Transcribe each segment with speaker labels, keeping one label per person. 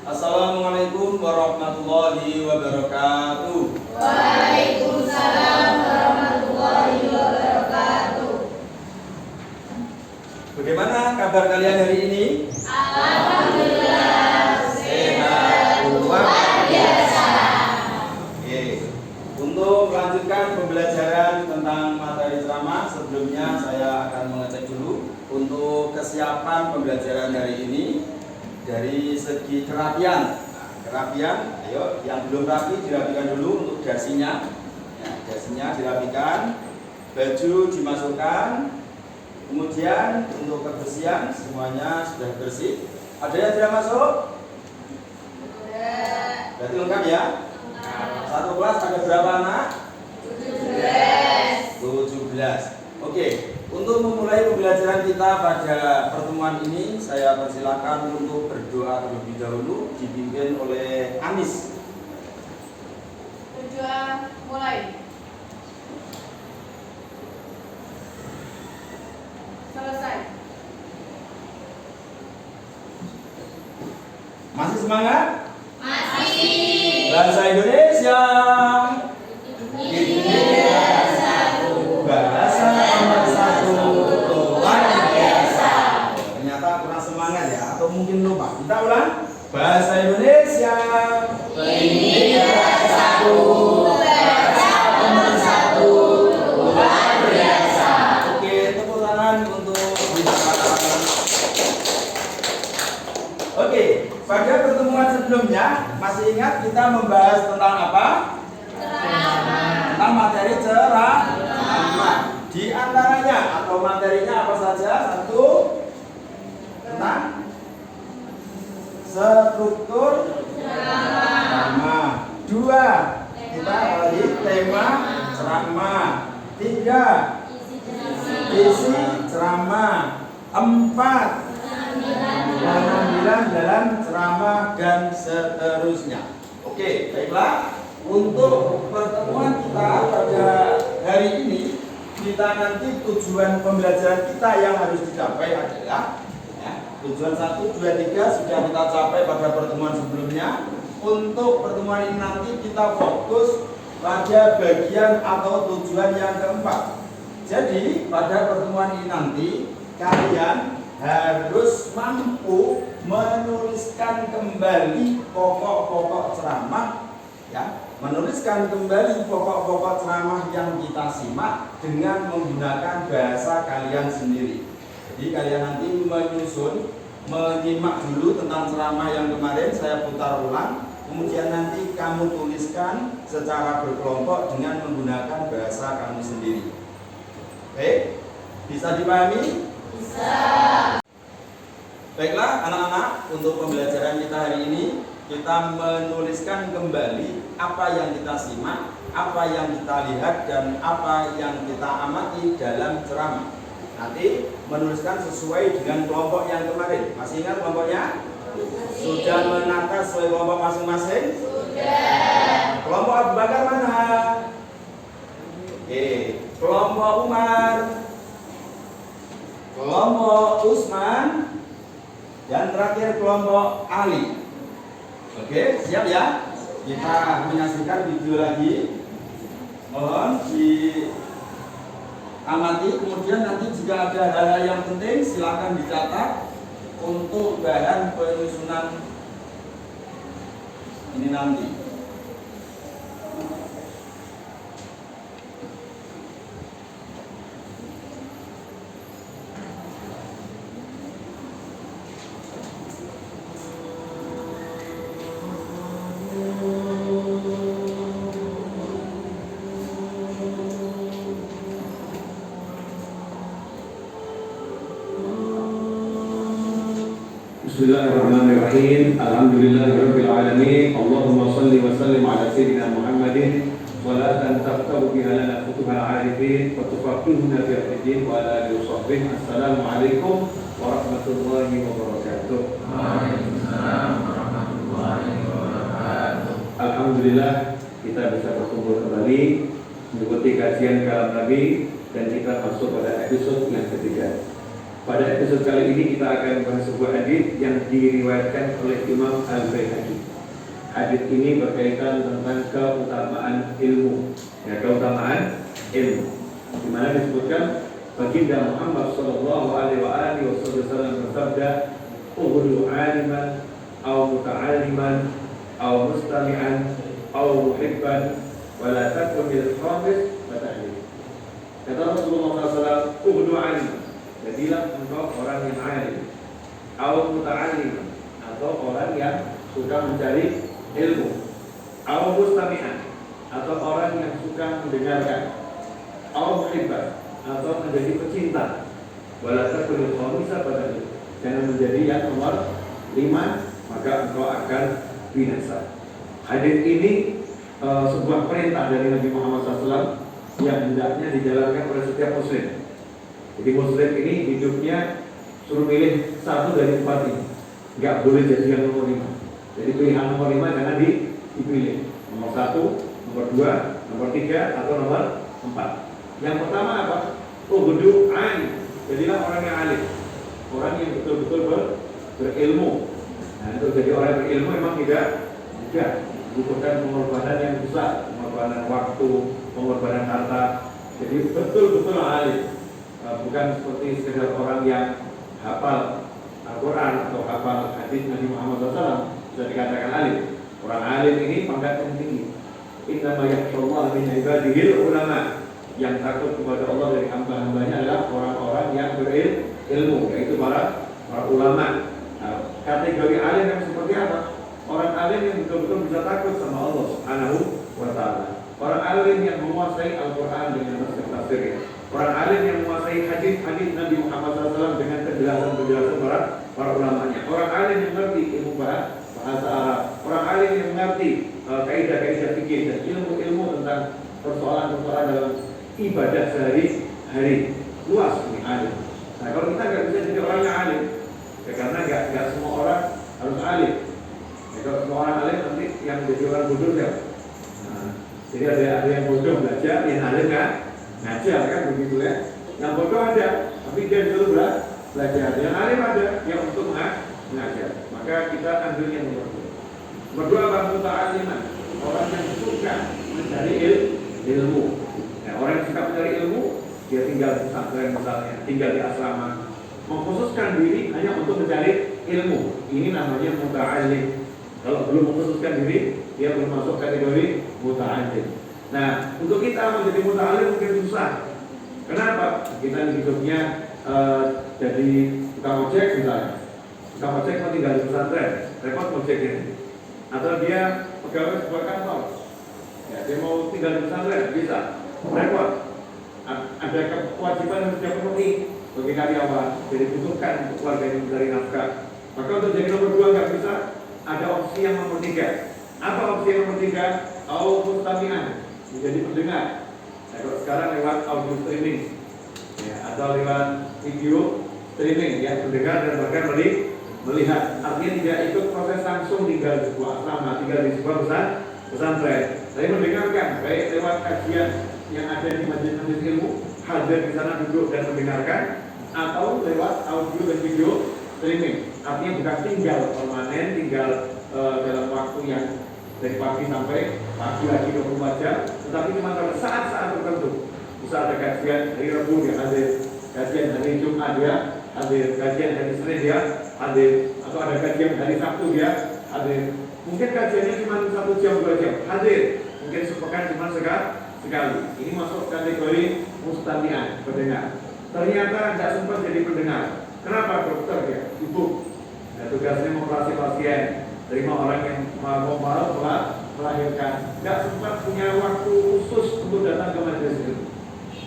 Speaker 1: Assalamualaikum warahmatullahi wabarakatuh.
Speaker 2: Waalaikumsalam warahmatullahi wabarakatuh.
Speaker 1: Bagaimana kabar kalian hari ini?
Speaker 2: Alhamdulillah
Speaker 1: Sehat luar
Speaker 2: biasa.
Speaker 1: Oke. Untuk melanjutkan pembelajaran tentang materi ceramah, sebelumnya saya akan mengecek dulu untuk kesiapan pembelajaran hari ini dari segi kerapian. Kerapian, ayo yang belum rapi dirapikan dulu untuk dasinya. Ya, dasinya dirapikan, baju dimasukkan. Kemudian untuk kebersihan semuanya sudah bersih. Ada yang tidak masuk? Berarti lengkap ya? Satu kelas ada berapa anak? 17. Oke, untuk memulai pembelajaran kita pada pertemuan ini, saya persilakan untuk berdoa terlebih dahulu dipimpin oleh Anis.
Speaker 2: Berdoa mulai. Selesai.
Speaker 1: Masih semangat?
Speaker 2: Masih.
Speaker 1: Bahasa Indonesia. Bahasa nomor 1 luar biasa. Ternyata kurang semangat ya, atau mungkin lupa. Kita ulang. Bahasa Indonesia.
Speaker 2: Pendidikan 1. Bahasa nomor 1 luar biasa.
Speaker 1: Oke, tepuk tangan untuk kata-kata. Oke, pada pertemuan sebelumnya masih ingat kita membahas tentang apa? Tentang materi ceramah. Di antaranya atau materinya apa saja? Satu, tentang struktur ceramah. Dua, kita bagi tema ceramah. Tiga, isi ceramah. Empat, pengambilan dalam ceramah dan seterusnya. Oke, baiklah. Untuk pertemuan kita pada hari ini, kita nanti tujuan pembelajaran kita yang harus dicapai adalah tujuan 1, 2, 3 sudah kita capai pada pertemuan sebelumnya. Untuk pertemuan ini nanti kita fokus pada bagian atau tujuan yang keempat. Jadi pada pertemuan ini nanti kalian harus mampu menuliskan kembali pokok-pokok ceramah, ya, menuliskan kembali pokok-pokok ceramah yang kita simak dengan menggunakan bahasa kalian sendiri. Jadi kalian nanti menyusun, menyimak dulu tentang ceramah yang kemarin saya putar ulang, kemudian nanti kamu tuliskan secara berkelompok dengan menggunakan bahasa kamu sendiri. Oke, bisa dipahami?
Speaker 2: Bisa.
Speaker 1: Baiklah anak-anak, untuk pembelajaran kita hari ini kita menuliskan kembali apa yang kita simak, apa yang kita lihat, dan apa yang kita amati dalam ceramah. Nanti menuliskan sesuai dengan kelompok yang kemarin. Masih ingat kelompoknya? Sudah menata sesuai kelompok masing-masing?
Speaker 2: Sudah.
Speaker 1: Kelompok Abu Bakar mana? Oke, kelompok Umar, kelompok Usman, dan terakhir kelompok Ali. Oke, siap ya? Kita menyaksikan video lagi. Mohon diamati. Kemudian nanti jika ada hal-hal yang penting silakan dicatat untuk bahan penyusunan ini nanti.
Speaker 3: Bismillahirrahmanirrahim. Alhamdulillahirabbil alamin. Allahumma shalli wa sallim ala sayyidina Muhammadin salatan taftahu biha lana futuhal arifin wa tufaqihuna fi din wa ala alihi washabbihi. Assalamualaikum warahmatullahi wabarakatuh.
Speaker 4: Waalaikumsalam warahmatullahi wabarakatuh.
Speaker 3: Alhamdulillah kita bisa berkumpul kembali mengikuti kajian kalam Nabi dan kita masuk pada episode yang ketiga. Pada episode kali ini kita akan membahas sebuah hadis yang diriwayatkan oleh Imam Al-Baihaqi. Hadis ini berkaitan tentang keutamaan ilmu. Ya, keutamaan ilmu. Di mana disebutkan baginda Muhammad sallallahu alaihi wasallam bersabda, "Ughdu 'aliman aw muta'alliman aw mustami'an aw muhibban wa la takun bil khamis wa ta'lim." Kata Rasulullah SAW, "Ughdu 'aliman." Jadilah engkau orang yang alim, atau muta'allim, atau orang yang suka mencari ilmu, atau mustami'an, atau orang yang suka mendengarkan, atau muhibban, atau menjadi pecinta. Wala takun khamisa pada itu. Jangan menjadi yang nomor 5, maka engkau akan binasa. Hadis ini sebuah perintah dari Nabi Muhammad SAW yang hendaknya dijalankan oleh setiap muslim. Jadi muslim ini hidupnya suruh pilih satu dari 4 ini, nggak boleh jadi yang nomor 5. Jadi pilihan nomor 5 jangan dipilih nomor 1, nomor 2, nomor 3 atau nomor 4. Yang pertama apa? Ughdu 'alim. Jadilah orang yang alim, orang yang betul-betul berilmu. Nah, untuk jadi orang berilmu memang tidak dibutuhkan pengorbanan yang besar, pengorbanan waktu, pengorbanan harta. Jadi betul-betul alim. Bukan seperti sekedar orang yang hafal Al-Quran atau hafal hadis Nabi Muhammad SAW bisa dikatakan alim. Orang alim ini pangkat yang tinggi. Innama yakhshallaha min ibadihil ulama. Yang takut kepada Allah dari hamba-hambanya adalah orang-orang yang berilmu, yaitu para ulama. Nah, kategori alim yang seperti apa? Orang alim yang betul-betul bisa takut sama Allah Subhanahu wa Ta'ala. Orang alim yang menguasai Al-Quran dengan tafsirnya. Orang alim yang menguasai hadis-hadis Nabi Muhammad SAW dengan penjelasan para ulamanya. Orang alim yang mengerti ilmu bahasa Arab. Orang alim yang mengerti kaidah-kaidah fikih dan ilmu-ilmu tentang persoalan-persoalan dalam ibadah sehari-hari. Luas ini alim. Nah, kalau kita nggak bisa jadi orang yang alim, ya karena nggak semua orang harus alim. Ya, kalau semua orang alim nanti yang menjadi orang bodoh ya. Nah, jadi ada yang bodoh belajar, yang alim kan ngajar kan begitu ya. Yang bodoh ada, tapi dia disuruh belajar. Yang alim ada, yang untuk mengajar. Maka kita ambil yang nomor 2. Nomor 2 apa? Muta'alliman. Orang yang suka mencari ilmu. Nah, orang yang suka mencari ilmu, dia tinggal di pesantren misalnya, tinggal di asrama, mengkhususkan diri hanya untuk mencari ilmu. Ini namanya muta'allim. Kalau belum mengkhususkan diri, dia belum masuk kategori muta'allim. Nah, untuk kita menjadi muta'allim mungkin susah. Kenapa? Kita hidupnya jadi tukang ojek misalnya. Tukang ojek mau tinggal di pesantren, repot ojeknya. Atau dia pegawai sebuah kantor, ya, dia mau tinggal di pesantren, bisa, repot. Ada kewajiban yang harus dia penuhi bagi karyawan, jadi butuhkan untuk keluarga yang mencari nafkah. Maka untuk jadi nomor 2 nggak bisa, ada opsi yang nomor 3. Apa opsi yang nomor 3? Mustami'an, menjadi pendengar. Nah, kalau sekarang lewat audio streaming, ya, atau lewat video streaming, ya, mendengar dan bahkan melihat. Artinya tidak ikut proses langsung tinggal di sebuah asrama, tinggal di sebuah pesantren, tapi mendengarkan baik lewat kajian yang ada di majelis ilmu, hadir di sana duduk dan mendengarkan, atau lewat audio dan video streaming. Artinya bukan tinggal permanen, tinggal dalam waktu yang dari pagi sampai pagi lagi 24 jam, tetapi cuma pada saat-saat tertentu. Bisa ada kajian hari Rabu dia hadir, kajian hari Jumat dia hadir, kajian hari Senin dia hadir, atau ada kajian hari Sabtu dia hadir. Mungkin kajiannya cuma 1 jam 2 jam hadir, mungkin sepekan cuma sekali. Ini masuk kategori mustami'an, pendengar. Ternyata tidak sempat jadi pendengar. Kenapa? Dokter ya, sibuk. Nah, tugasnya mengoperasi pasien, terima orang yang mau melahirkan, tidak sempat punya waktu khusus untuk datang ke majelis itu,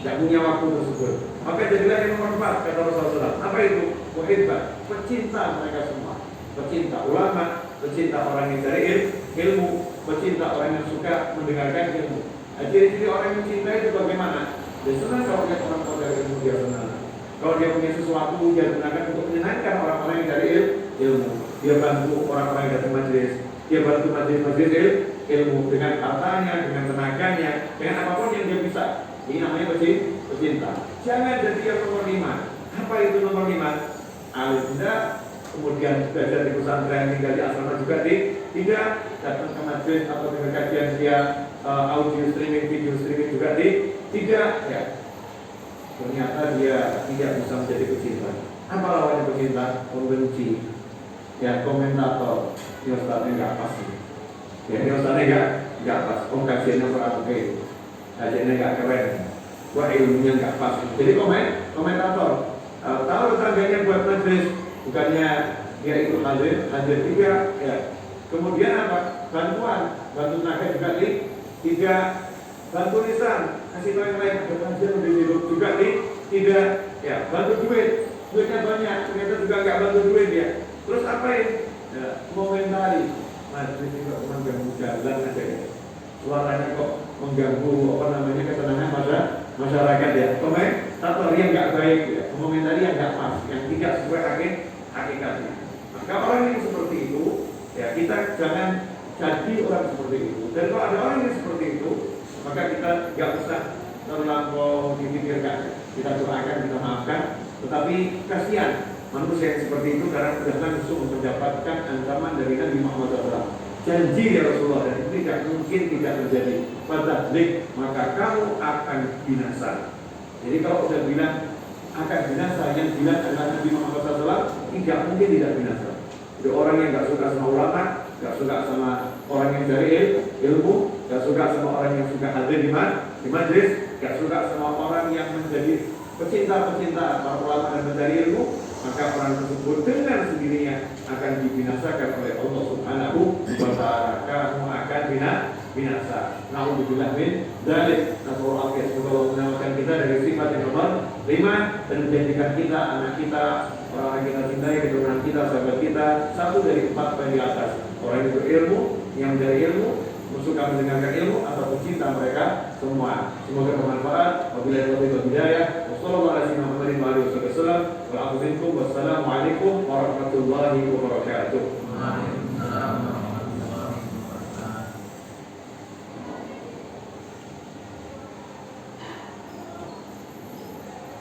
Speaker 3: tidak punya waktu tersebut. Maka jadilah yang nomor 4 kata Rasulullah. Apa itu? Muhibbah, pecinta mereka semua, pecinta ulama, pecinta orang yang cari ilmu, pecinta orang yang suka mendengarkan ilmu. Nah, ciri-ciri orang yang cinta itu bagaimana? Dia senang kalau lihat orang tua ilmu, dia senang. Kalau dia punya sesuatu, dia gunakan untuk menyenangkan orang-orang yang cari ilmu. Dia bantu orang-orang yang datang majelis, dia bantu majelis ilmu dengan hartanya, dengan tenaganya, dengan apapun yang dia bisa. Ini namanya pecinta. Jangan jadi yang nomor 5. Apa itu nomor 5? Alim tidak, kemudian belajar di pesantren, tinggal di asrama juga tidak, datang ke majelis atau ke kajian dia audio streaming, video streaming juga tidak, ya. Ternyata dia tidak bisa menjadi pecinta. Apa lawannya pecinta? Pembenci, ya, komentator. Ini ustadznya nggak pas, ya, ini ustadznya nggak pas. Kajiannya kurang oke, kajiannya nggak keren, wah ilmunya nggak pas. Jadi komentator. Tahu tetangganya buat majelis, bukannya dia ikut hadir tidak, ya. Kemudian apa? Bantu tenaga juga tidak, bantu lisan, kasih tahu yang lain, ada kajian lebih hidup juga tidak, ya. Bantu duitnya banyak, ternyata juga nggak bantu duit ya. Terus apain? Ya, komentari. Majelis itu cuma ganggu jalan aja ya. Suaranya kok mengganggu ketenangan masyarakat ya. Komentator yang nggak baik ya, komentari yang nggak pas, yang tidak sesuai hakikatnya. Maka orang yang seperti itu, ya kita jangan jadi orang seperti itu. Dan kalau ada orang yang seperti itu, maka kita nggak usah terlampau dipikirkan. Kita doakan, kita maafkan. Tetapi kasihan manusia yang seperti itu karena sudah langsung mendapatkan ancaman dari Nabi Muhammad SAW. Janji ya Rasulullah, dan itu tidak mungkin tidak terjadi. Fadzlik, maka kamu akan binasa. Jadi kalau sudah bilang akan binasa, yang bilang adalah Nabi Muhammad SAW, tidak mungkin tidak binasa. Jadi orang yang nggak suka sama ulama, nggak suka sama orang yang cari ilmu, nggak suka sama orang yang suka hadir di majelis, nggak suka sama orang yang menjadi pecinta para ulama dan mencari ilmu, maka orang tersebut dengan sendirinya akan dibinasakan oleh Allah Subhanahu wa Ta'ala. Kamu akan binasa. Nauzubillah min dzalik. Nasallahu alaihi wasallam menamakan kita dari sifat yang nomor 5 dan menjadikan kita, anak kita, orang yang kita cintai, keturunan kita, sahabat kita, satu dari 4 yang di atas. Orang yang berilmu, yang mencari ilmu, suka mendengarkan ilmu atau pecinta mereka semua. Semoga bermanfaat. Wabillahi taufiq wal hidayah. Wassalamualaikum warahmatullahi wabarakatuh.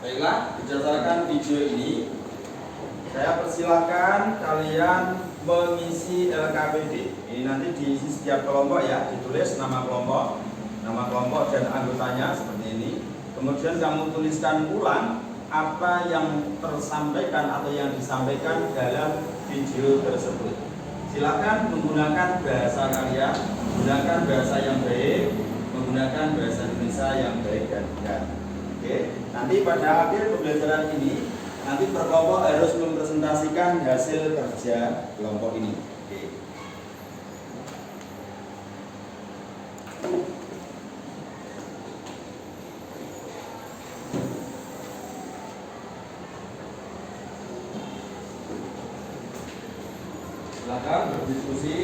Speaker 1: Baiklah, berdasarkan video ini, saya persilahkan kalian mengisi LKPD. Ini nanti diisi setiap kelompok ya, ditulis nama kelompok dan anggotanya seperti ini. Kemudian kamu tuliskan ulang apa yang tersampaikan atau yang disampaikan dalam video tersebut. Silakan menggunakan bahasa kalian, menggunakan bahasa yang baik, menggunakan bahasa Indonesia yang baik dan benar. Oke, nanti pada akhir pembelajaran ini, nanti per kelompok harus mempresentasikan hasil kerja kelompok ini. Oke. Silakan berdiskusi.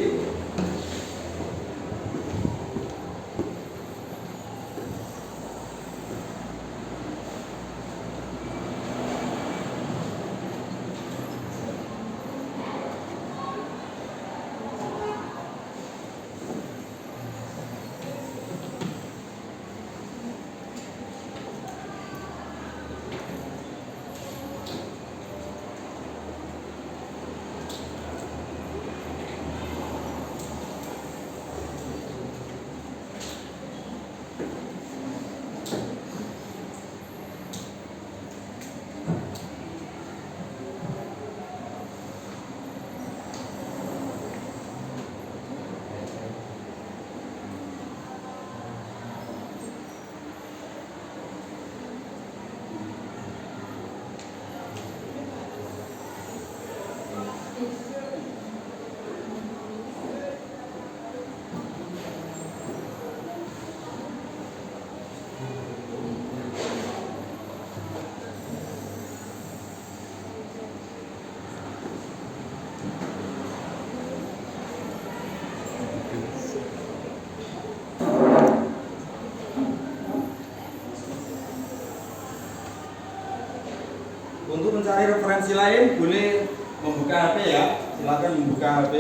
Speaker 1: Untuk mencari referensi lain boleh membuka HP ya. Silakan membuka HP.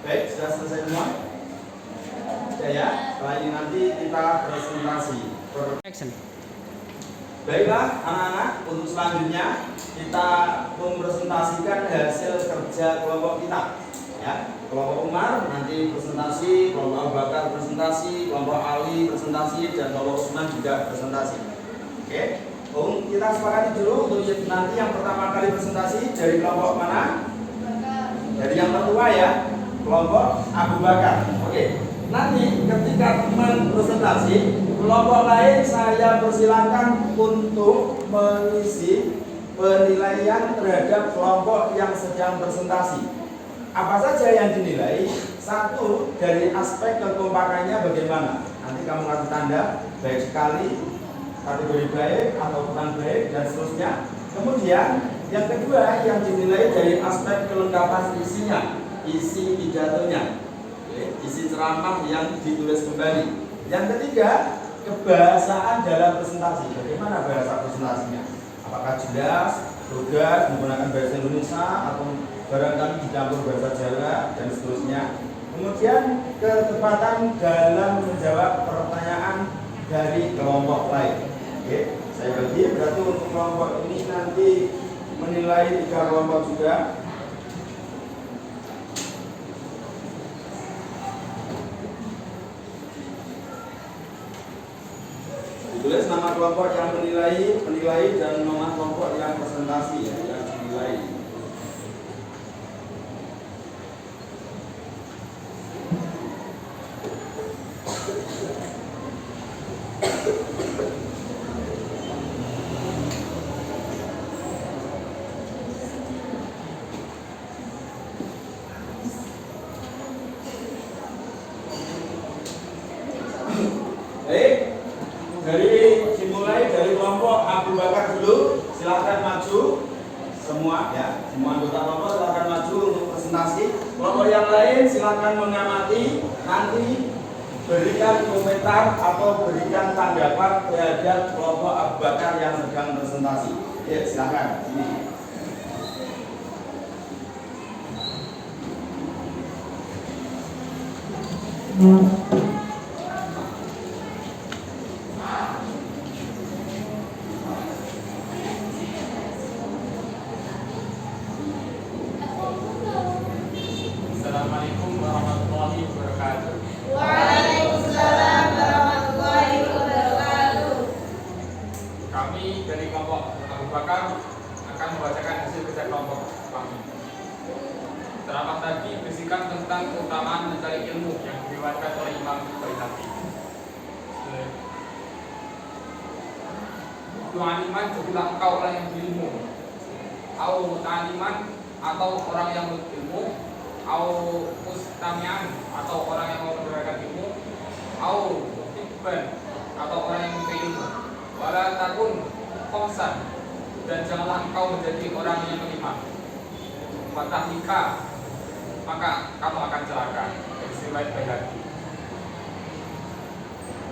Speaker 1: Baik, sudah selesai semua? Sudah ya? Setelah ini nanti kita presentasi. Baiklah anak-anak, untuk selanjutnya kita mempresentasikan hasil kerja kelompok kita. Ya, kelompok Umar nanti presentasi, kelompok Abu Bakar presentasi, kelompok Ali presentasi, dan kelompok Usman juga presentasi. Oke, kita sepakati dulu untuk nanti yang pertama kali presentasi dari kelompok mana? Dari yang tertua ya, kelompok Abu Bakar. Oke, nanti ketika teman presentasi, kelompok lain saya persilakan untuk mengisi penilaian terhadap kelompok yang sedang presentasi. Apa saja yang dinilai? Satu, dari aspek kekompakannya bagaimana. Nanti kamu kasih tanda baik sekali, kategori baik atau kurang baik, dan seterusnya. Kemudian yang kedua yang dinilai dari aspek kelengkapan isinya, isi pidatonya, isi ceramah yang ditulis kembali. Yang ketiga, kebahasaan dalam presentasi. Bagaimana bahasa presentasinya? Apakah jelas, tegas, menggunakan bahasa Indonesia atau barangkali dicampur bahasa Jawa dan seterusnya. Kemudian ketepatan dalam menjawab pertanyaan dari kelompok lain. Oke, saya bagi berarti untuk kelompok ini nanti menilai 3 kelompok juga. Tulis nama kelompok yang menilai dan nama kelompok yang presentasi ya, yang dinilai. Dimulai dari kelompok Abu Bakar dulu, silakan maju semua ya, semua anggota kelompok silakan maju untuk presentasi. Kelompok yang lain silakan mengamati, nanti berikan komentar atau berikan tanggapan terhadap kelompok Abu Bakar yang sedang presentasi. Ya, silakan. Ini.
Speaker 4: Assalamualaikum warahmatullahi wabarakatuh.
Speaker 2: Waalaikumsalam warahmatullahi wabarakatuh.
Speaker 4: Kami dari kelompok Abu Bakar akan membacakan hasil kerja kelompok kami. Ceramah tadi berisikan tentang keutamaan mencari ilmu yang diriwayatkan oleh Imam Baihaqi. Tu'aliman, jadilah engkau orang yang berilmu. Au ta'aliman, atau orang yang berilmu. Au mustami'an, atau orang yang mau mendengarkan ilmu. Au tibban, atau orang yang mencari ilmu. Wala takun khomsan, dan janganlah engkau menjadi orang yang kelima. Fatahika, maka kamu akan celaka. Riwayat Baihaqi.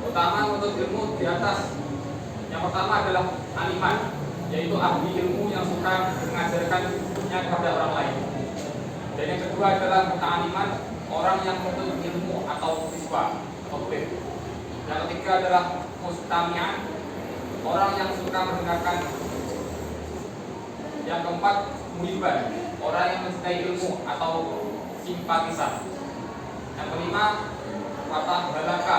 Speaker 4: Utama untuk ilmu di atas. Yang pertama adalah aliman, yaitu ahli ilmu yang suka mengajarkannya kepada orang lain. Dan yang kedua adalah muta'aliman, orang yang menuntut ilmu atau siswa atau murid. Yang ketiga adalah mustami'an, orang yang suka mendengarkan. Yang keempat muhibban, orang yang mencintai ilmu atau simpatisan. Yang kelima fatah balaka,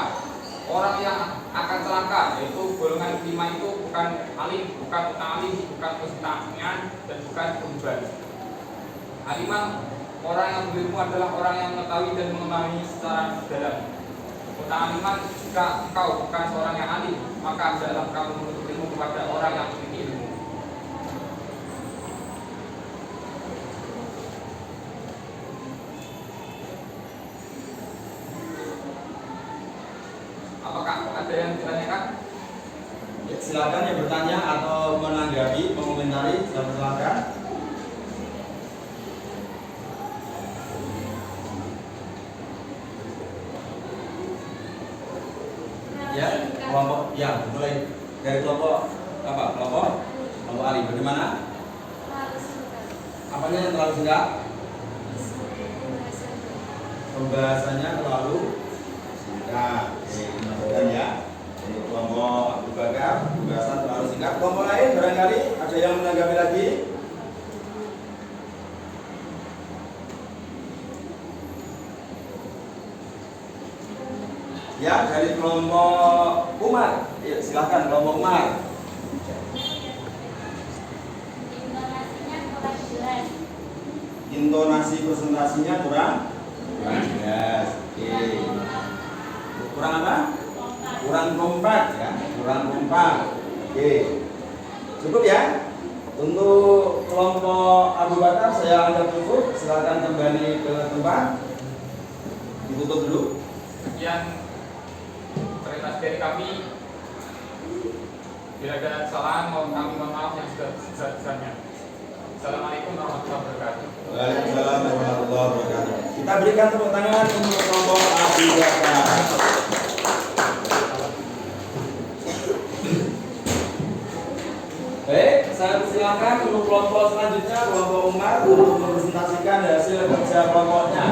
Speaker 4: orang yang akan celaka, yaitu golongan kelima itu bukan alim, bukan muta'alim, bukan mustami'an, dan bukan muhibban. Aliman, orang yang berilmu adalah orang yang mengetahui dan memahami secara dalam. Muta'aliman, jika engkau bukan seorang yang alim, maka adalah kamu menuntut ilmu kepada orang yang memiliki ilmu. Apakah ada yang ditanyakan?
Speaker 1: Ya, silakan yang bertanya atau menanggapi, mengomentari, silakan. Ya, kelompok ya, mulai dari kelompok apa? Kelompok Ali. Bagaimana? Apanya yang terlalu singkat? pembahasannya terlalu singkat. Oke, dimasukkan ya. Untuk kelompok Abu Bakar, pembahasan terlalu singkat. Kelompok lain barangkali ada yang menanggapi lagi? Ya, dari kelompok Umar. Ya, silakan kelompok Umar.
Speaker 2: Intonasinya kurang jelas.
Speaker 1: Intonasi presentasinya kurang jelas. Oke. Kurang apa? Kurang kompak ya, kurang kompak. Oke. Cukup ya? Untuk kelompok Abu Bakar saya anggap cukup. Silakan kembali ke tempat. Ditutup dulu.
Speaker 4: Sekian terima dari kami. Bila ada kesalahan, kami mohon maaf yang sebesar-besarnya. Assalamualaikum warahmatullahi wabarakatuh.
Speaker 1: Waalaikumsalam warahmatullahi wabarakatuh. Kita berikan tepuk tangan untuk kelompok Abu Bakar. Baik, saya silakan untuk kelompok selanjutnya, kelompok Umar, untuk mempresentasikan hasil kerja kelompoknya.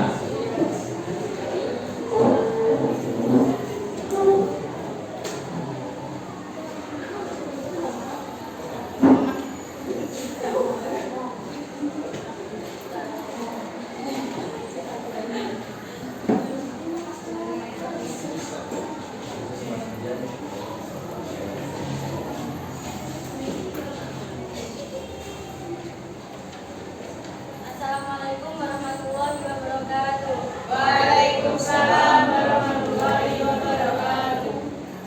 Speaker 2: Assalamualaikum warahmatullahi wabarakatuh.
Speaker 5: Waalaikumsalam warahmatullahi wabarakatuh.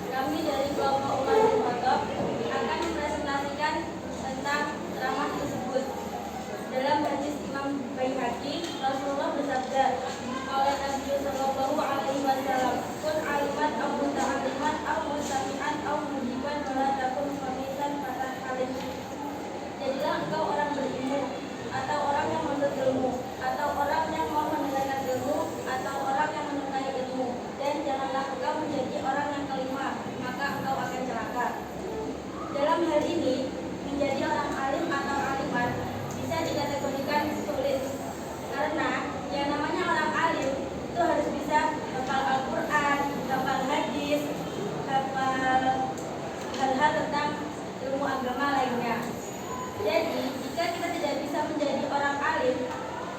Speaker 2: Kami dari kelompok Umar bin Khattab akan mempresentasikan tentang ceramah tersebut. Dalam hadis Imam Baihaqi, Rasulullah bersabda, "Qala Nabi sallallahu alaihi wasallam, kun aliman aw muta'alliman aw mustami'an aw mujiban wa la takun khamisan fatah alim." Jadilah engkau orang berilmu, atau orang yang menuntut ilmu, atau orang yang mau mendengarkan ilmu, atau orang yang menyukai ilmu, dan janganlah engkau menjadi orang yang kelima, maka engkau akan celaka. Dalam hal ini, menjadi orang alim atau aliman bisa dikategorikan sulit, karena yang namanya orang alim itu harus bisa hafal Al-Quran, hafal hadis, hafal hal-hal tentang ilmu agama lainnya. Jadi, jika kita tidak bisa menjadi orang alim,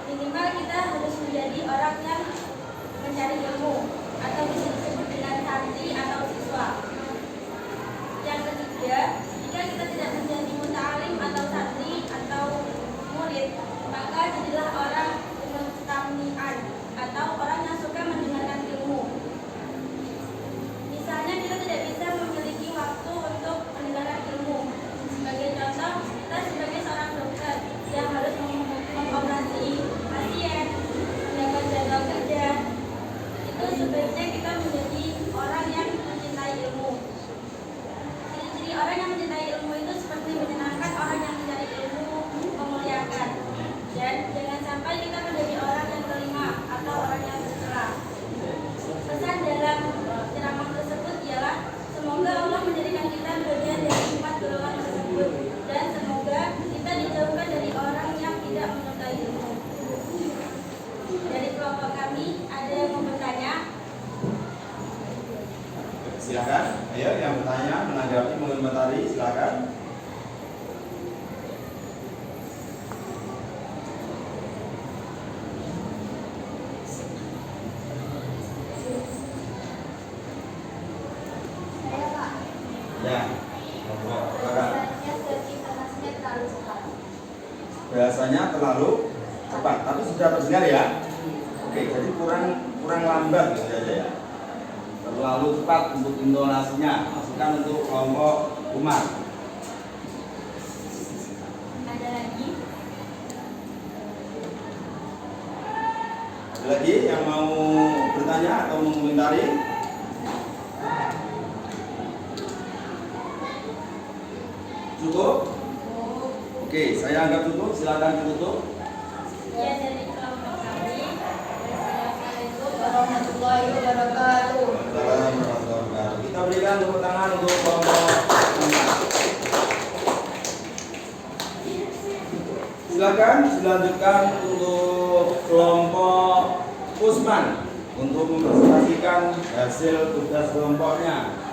Speaker 2: minimal kita harus menjadi orang yang mencari ilmu, atau bisa disebut dengan santri atau siswa. Yang ketiga, jika kita tidak menjadi muta'alim atau santri atau murid, maka jadilah orang mustami'an atau orang yang suka mendengarkan ilmu. Misalnya kita tidak bisa memiliki waktu untuk mendengarkan ilmu. Sebagai contoh, kita sebagai seorang dokter yang harus mengoperasi pasien, mendapat jadwal kerja, itu sebaiknya kita menjadi orang yang mencintai ilmu. Ciri-ciri orang yang mencintai ilmu itu seperti menyenangkan orang yang mencari ilmu, memuliakan. Dan jangan sampai kita menjadi orang yang kelima atau orang yang tercela. Pesan dalam ceramah tersebut ialah semoga Allah menjadikan kita bagian dari 4 golongan tersebut, dan semoga kita dijauhkan dari orang yang tidak menyukai ilmu. Dari kelompok kami ada yang mau bertanya?
Speaker 1: Silakan, ayo yang bertanya, menanggapi, mengomentari, silakan.
Speaker 2: Saya Pak.
Speaker 1: Ya, kelompok Bakar.
Speaker 2: Intonasinya terlalu cepat.
Speaker 1: Bahasanya terlalu cepat, tapi sudah terdengar ya. Oke, jadi kurang lambat gitu aja ya. Terlalu cepat untuk intonasinya. Masukkan untuk kelompok Umar.
Speaker 2: Ada lagi?
Speaker 1: Ada lagi yang mau bertanya atau mengomentari? Cukup? Oke, saya anggap cukup. Silakan ditutup.
Speaker 2: Ya, dari kelompok kami. Assalamualaikum
Speaker 5: Warahmatullahi wabarakatuh.
Speaker 1: Waalaikumsalam warahmatullahi wabarakatuh. Kita berikan tepuk tangan untuk kelompok Umar. Silakan dilanjutkan untuk kelompok Usman. untuk mempresentasikan hasil tugas kelompoknya.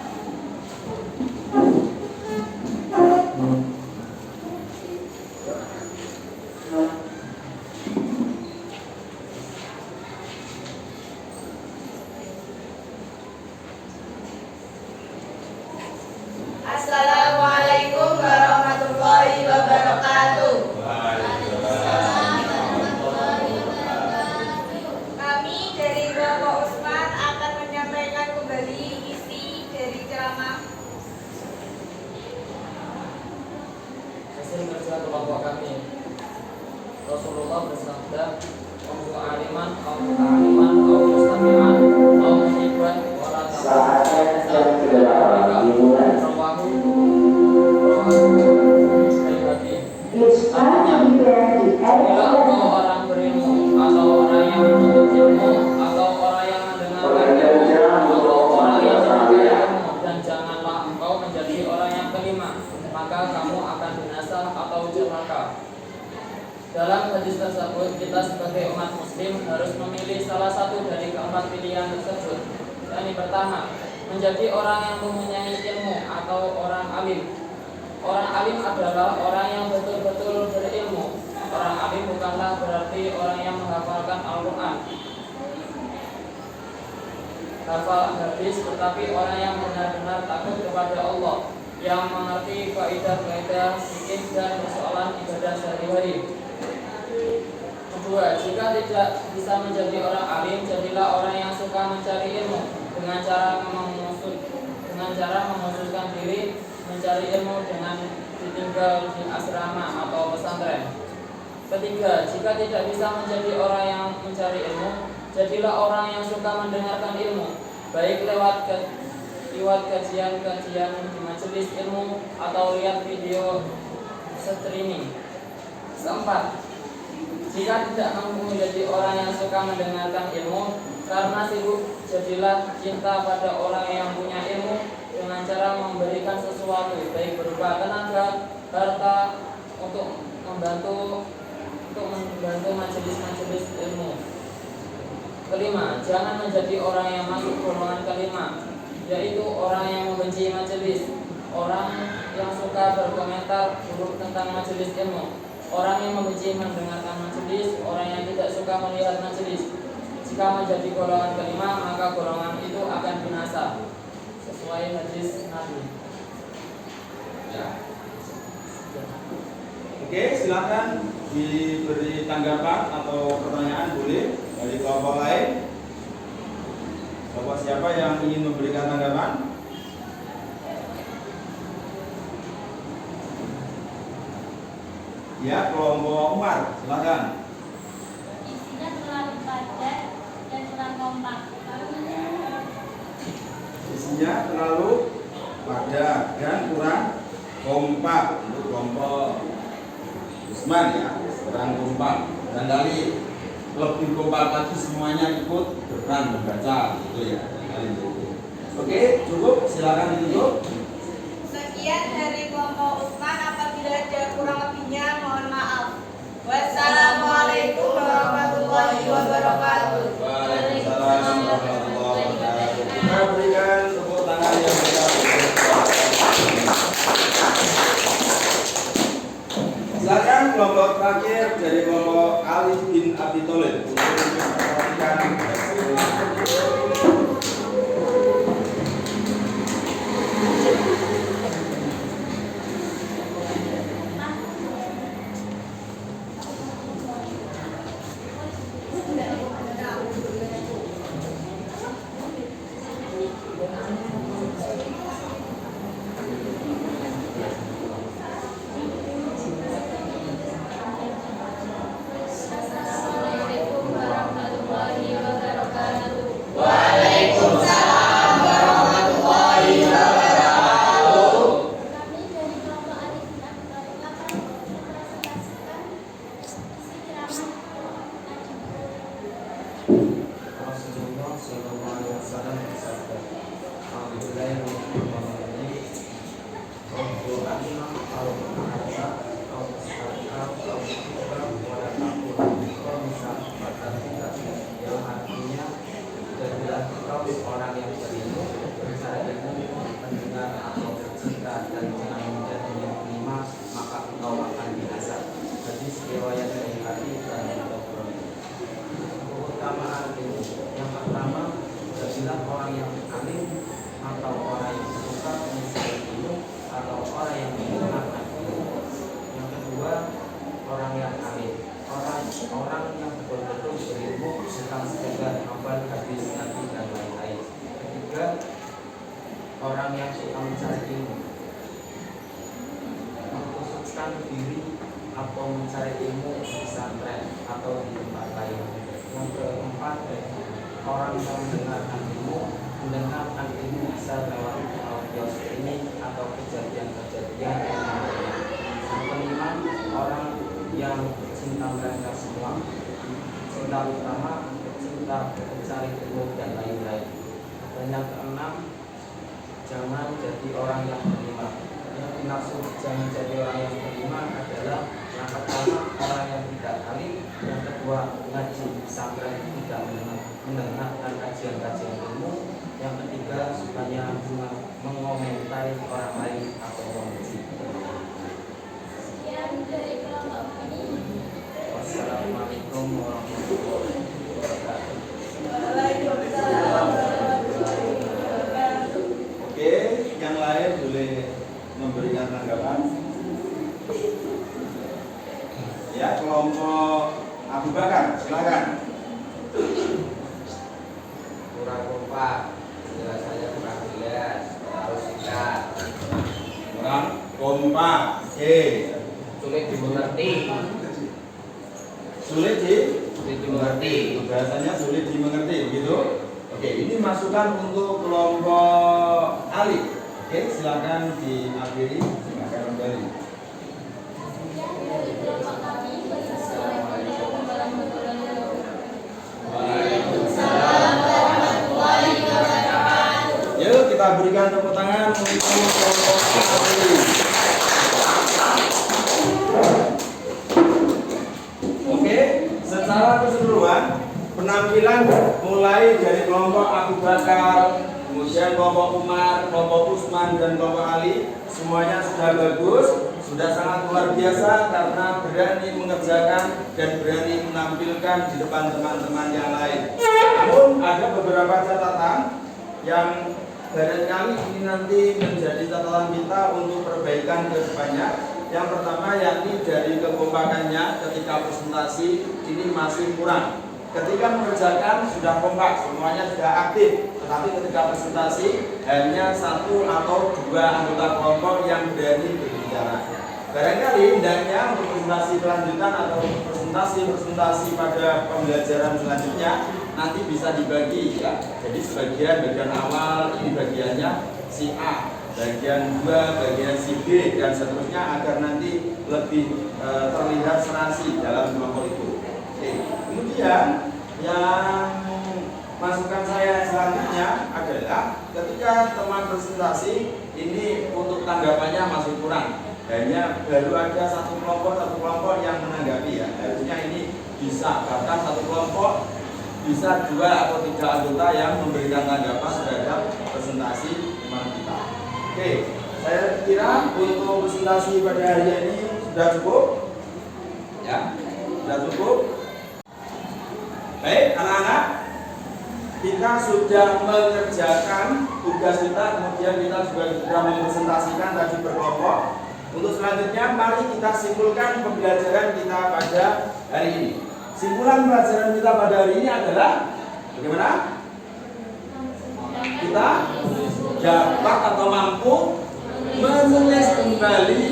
Speaker 5: Assalamualaikum warahmatullahi wabarakatuh. Kami dari Bapak Usman akan menyampaikan kembali isi dari ceramah
Speaker 6: hasil kerja kelompok kami. Rasulullah bersabda, "Qul aliman aw muta'aliman aw mustami'an aw muhibban wa la Artinya, bila engkau orang berilmu atau orang yang menuntut ilmu atau orang yang mendengarkan ilmu atau orang yang memakai ilmu, dan janganlah engkau menjadi orang yang kelima, maka kamu akan binasa atau celaka. Dalam hadis tersebut, kita sebagai umat muslim harus memilih salah satu dari keempat pilihan tersebut. Yang pertama, menjadi orang yang mempunyai ilmu atau orang alim. Orang alim adalah orang yang betul-betul berilmu. Orang alim bukanlah berarti orang yang menghafalkan Al-Quran, hafal hadis, tetapi orang yang benar-benar takut kepada Allah, yang mengerti kaidah-kaidah fikih dan persoalan ibadah sehari-hari. Kedua, jika tidak bisa menjadi orang alim, jadilah orang yang suka mencari ilmu dengan cara mengkhususkan diri mencari ilmu dengan ditinggal di asrama atau pesantren. Ketiga, jika tidak bisa menjadi orang yang mencari ilmu, jadilah orang yang suka mendengarkan ilmu, baik lewat kajian-kajian di majelis ilmu atau lihat video streaming. Keempat, jika tidak mampu menjadi orang yang suka mendengarkan ilmu karena sibuk, jadilah cinta pada orang yang punya ilmu dengan cara memberikan sesuatu, baik berupa tenaga, harta, untuk membantu majelis-majelis ilmu. Kelima, jangan menjadi orang yang masuk golongan kelima, yaitu orang yang membenci majelis, orang yang suka berkomentar buruk tentang majelis ilmu, orang yang membenci mendengarkan majelis, orang yang tidak suka melihat majelis. Jika menjadi golongan kelima, maka golongan itu akan binasa, sesuai hadis Nabi.
Speaker 1: Ya. Oke, silakan diberi tanggapan atau pertanyaan boleh dari kelompok lain. Kelompok siapa yang ingin memberikan tanggapan? Ya, kelompok Umar, silakan.
Speaker 2: Isinya terlalu padat dan kurang kompak.
Speaker 1: Isinya terlalu padat dan kurang kompak. Untuk kelompok Usman ya, kurang kompak. Dan kali lebih kompak lagi semuanya ikut berperan membaca gitu ya. Oke, cukup, silakan ditutup.
Speaker 5: Sekian dari kelompok Usman. Apabila ada kurang lebihnya, mohon maaf. Wassalamualaikum warahmatullahi wabarakatuh.
Speaker 1: Waalaikumsalam warahmatullahi wabarakatuh. Kita berikan tepuk tangan yang besar. Silakan kelompok terakhir dari kelompok Ali bin Abi Thalib untuk memperhatikan hasil.
Speaker 5: Assalamualaikum warahmatullahi wabarakatuh.
Speaker 2: Waalaikumsalam warahmatullahi wabarakatuh. Kami dari kelompok Alif bin Abi Thalib akan mempresentasikan isi ceramah
Speaker 7: Rasulullah Shallallahu Alaihi Wasallam bersabda, "Alhamdulillahirobbilalamin. Rabbil alamin, al-mu'arraf, al-mustaqim, al-mu'arraf, wa la taqul, al-misal, yang artinya mendengarkan ilmu. Yang pertama, jadilah orang yang alim atau orang yang suka mencari ilmu atau orang yang mendengarkan ilmu. Yang kedua, orang yang alim, orang yang betul-betul berilmu, bukan sekedar hafal hadis Nabi dan lain-lain. Ketiga, orang yang suka mencari ilmu, mengkhususkan diri atau mencari ilmu di pesantren atau di tempat lain. Yang keempat, orang yang mendengarkan ilmu bisa lewat audio streaming atau kejadian-kejadian yang lainnya. Yang kelima, orang yang cinta mereka semua, cinta utama, cinta mencari ilmu dan lain-lain. Dan yang keenam, jangan jadi orang yang kelima. Yang dimaksud jangan jadi orang yang kelima adalah yang pertama orang yang tidak alim, yang kedua ngaji pesantren tidak mendengarkan kajian-kajian ilmu, yang ketiga sukanya mengomentari orang lain atau memuji.
Speaker 2: Sekian dari kelompok ini.
Speaker 7: Wassalamualaikum warahmatullahi wabarakatuh.
Speaker 5: Waalaikumsalam warahmatullahi wabarakatuh.
Speaker 1: Oke, yang lain boleh memberikan tanggapan. Ya, kelompok Abu Bakar, silakan.
Speaker 8: Kurang kompak, penjelasannya kurang jelas, harus singkat,
Speaker 1: Kurang kompak. Oke.
Speaker 8: sulit dimengerti,
Speaker 1: Sulit
Speaker 8: dimengerti.
Speaker 1: bahasanya sulit dimengerti, begitu? Oke, ini masukan untuk kelompok Ali. Oke, silakan diakhiri, silakan kembali.
Speaker 2: Sekian dari kelompok kami. Wassalamualaikum warahmatullahi wabarakatuh.
Speaker 1: Yuk kita berikan tepuk tangan untuk kelompok Ali. Oke, secara keseluruhan penampilan mulai dari kelompok Abu Bakar, kemudian kelompok Umar, kelompok Utsman dan kelompok Ali semuanya sudah bagus, sudah sangat luar biasa karena berani mengerjakan dan berani menampilkan di depan teman-teman yang lain. Namun ada beberapa catatan yang barangkali ini nanti menjadi catatan kita untuk perbaikan ke depannya. Yang pertama yakni dari kekompakannya ketika presentasi ini masih kurang. Ketika mengerjakan sudah kompak, semuanya sudah aktif. Tetapi ketika presentasi hanya satu atau dua anggota kelompok yang berani berbicara. Barangkali hendaknya untuk presentasi kelanjutan atau presentasi pada pembelajaran selanjutnya nanti bisa dibagi ya. Jadi bagian awal ini bagiannya si A, bagian 2 bagian si B dan seterusnya agar nanti lebih terlihat serasi dalam kelompok itu. Oke. Kemudian yang masukan saya selanjutnya adalah ketika teman presentasi ini untuk tanggapannya masih kurang. Hanya baru ada satu kelompok yang menanggapi ya. Harusnya ini bisa bahkan satu kelompok bisa 2 atau 3 anggota yang memberikan tanggapan terhadap presentasi teman kita. Oke, saya kira untuk presentasi pada hari ini sudah cukup. Ya, sudah cukup. Baik, anak-anak, kita sudah mengerjakan tugas kita, kemudian kita juga sudah mempresentasikan tadi berkelompok. Untuk selanjutnya, mari kita simpulkan pembelajaran kita pada hari ini. Simpulan pelajaran kita pada hari ini adalah bagaimana? Kita dapat atau mampu menulis kembali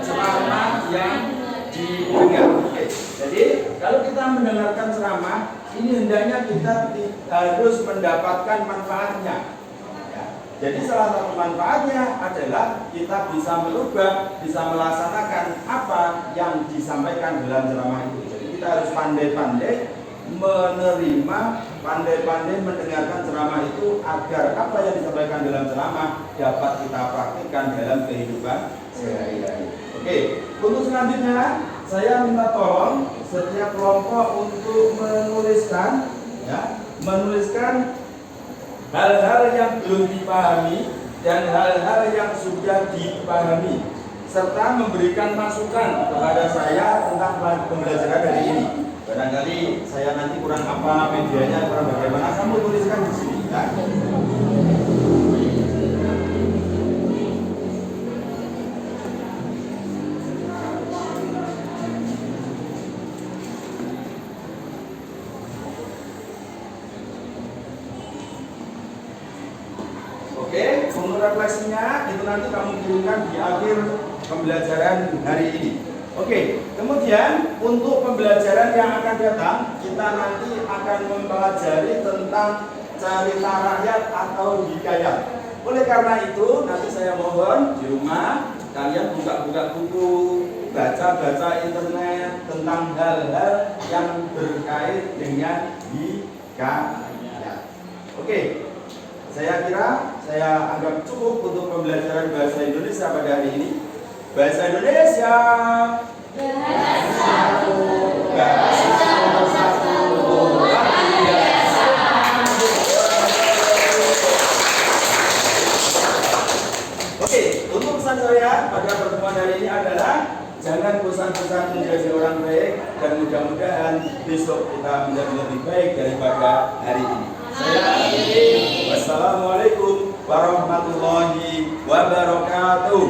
Speaker 1: ceramah yang didengar. Oke. Jadi kalau kita mendengarkan ceramah, ini hendaknya kita harus mendapatkan manfaatnya. Ya. Jadi salah satu manfaatnya adalah kita bisa merubah, bisa melaksanakan apa yang disampaikan dalam ceramah itu. Jadi kita harus pandai-pandai menerima, pandai-pandai mendengarkan ceramah itu agar apa yang disampaikan dalam ceramah dapat kita praktikkan dalam kehidupan sehari-hari. Oke, untuk selanjutnya saya minta tolong setiap kelompok untuk menuliskan hal-hal yang belum dipahami dan hal-hal yang sudah dipahami serta memberikan masukan kepada saya tentang pembelajaran hari ini. Barangkali saya nanti kurang apa medianya, kurang bagaimana, kamu tuliskan di sini ya. Oke, untuk refleksinya itu nanti kamu kirimkan di akhir pembelajaran hari ini. Oke, kemudian untuk pembelajaran yang akan datang, kita nanti akan mempelajari tentang cerita rakyat atau hikayat. Oleh karena itu, nanti saya mohon di rumah kalian buka-buka buku, baca-baca internet tentang hal-hal yang berkait dengan hikayat. Oke, saya kira saya anggap cukup untuk pembelajaran bahasa Indonesia pada hari ini. Bahasa Indonesia. Oke, untuk pesan saya pada pertemuan hari ini adalah jangan bosan-bosan menjadi orang baik dan mudah-mudahan besok kita menjadi lebih baik daripada hari ini. Saya akhiri. Wassalamualaikum warahmatullahi wabarakatuh.